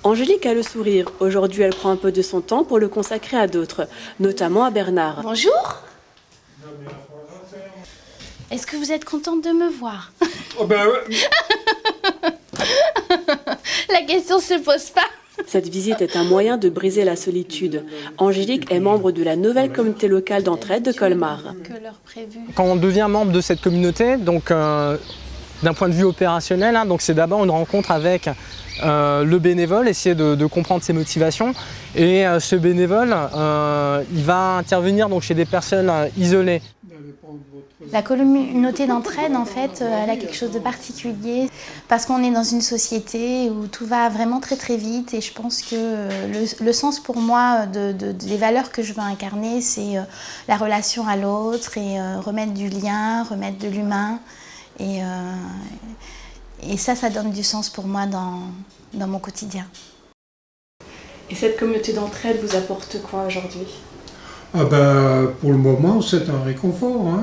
Angélique a le sourire. Aujourd'hui, elle prend un peu de son temps pour le consacrer à d'autres, notamment à Bernard. Bonjour. Est-ce que vous êtes contente de me voir? Oh ben ouais. La question se pose pas. Cette visite est un moyen de briser la solitude. Angélique est membre de la nouvelle communauté locale d'entraide de Colmar. Quand on devient membre de cette communauté, donc d'un point de vue opérationnel, donc c'est d'abord une rencontre avec le bénévole, essayer de comprendre ses motivations. Et ce bénévole, il va intervenir donc chez des personnes isolées. La communauté d'entraide, en fait, elle a quelque chose de particulier parce qu'on est dans une société où tout va vraiment très très vite et je pense que le sens pour moi des valeurs que je veux incarner, c'est la relation à l'autre et remettre du lien, remettre de l'humain et ça donne du sens pour moi dans mon quotidien. Et cette communauté d'entraide vous apporte quoi aujourd'hui ? Ah ben, pour le moment, c'est un réconfort.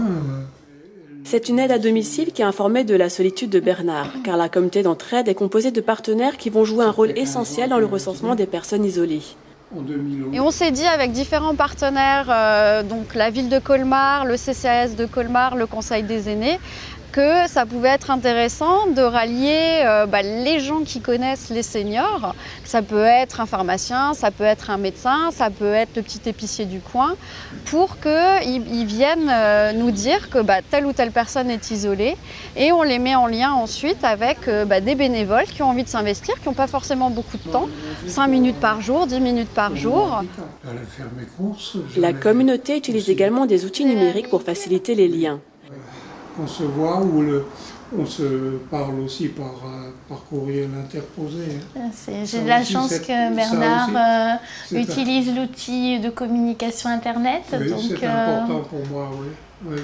C'est une aide à domicile qui est informée de la solitude de Bernard, car la communauté d'entraide est composée de partenaires qui vont jouer un rôle essentiel dans le recensement des personnes isolées. Et on s'est dit avec différents partenaires, donc la ville de Colmar, le CCAS de Colmar, le Conseil des aînés, que ça pouvait être intéressant de rallier les gens qui connaissent les seniors. Ça peut être un pharmacien, ça peut être un médecin, ça peut être le petit épicier du coin, pour qu'ils viennent nous dire que telle ou telle personne est isolée et on les met en lien ensuite avec des bénévoles qui ont envie de s'investir, qui n'ont pas forcément beaucoup de temps, 5 minutes par jour, 10 minutes par jour. La communauté utilise également des outils numériques pour faciliter les liens. On se voit ou on se parle aussi par courriel interposé. J'ai de la chance que Bernard utilise l'outil de communication Internet. Oui, donc c'est important pour moi, oui.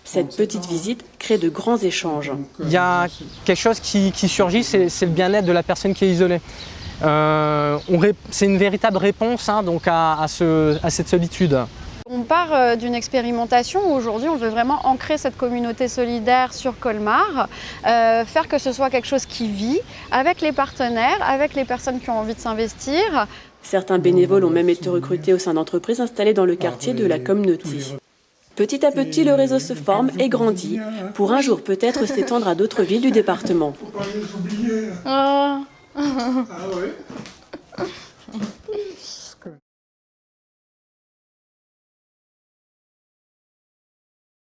Cette petite visite crée de grands échanges. Il y a quelque chose qui surgit, c'est le bien-être de la personne qui est isolée. C'est une véritable réponse donc à cette solitude. On part d'une expérimentation où aujourd'hui on veut vraiment ancrer cette communauté solidaire sur Colmar, faire que ce soit quelque chose qui vit avec les partenaires, avec les personnes qui ont envie de s'investir. Certains bénévoles ont même été recrutés au sein d'entreprises installées dans le quartier de la communauté. Petit à petit, le réseau se forme et grandit, pour un jour peut-être s'étendre à d'autres villes du département. Faut pas les oublier. Ah oui.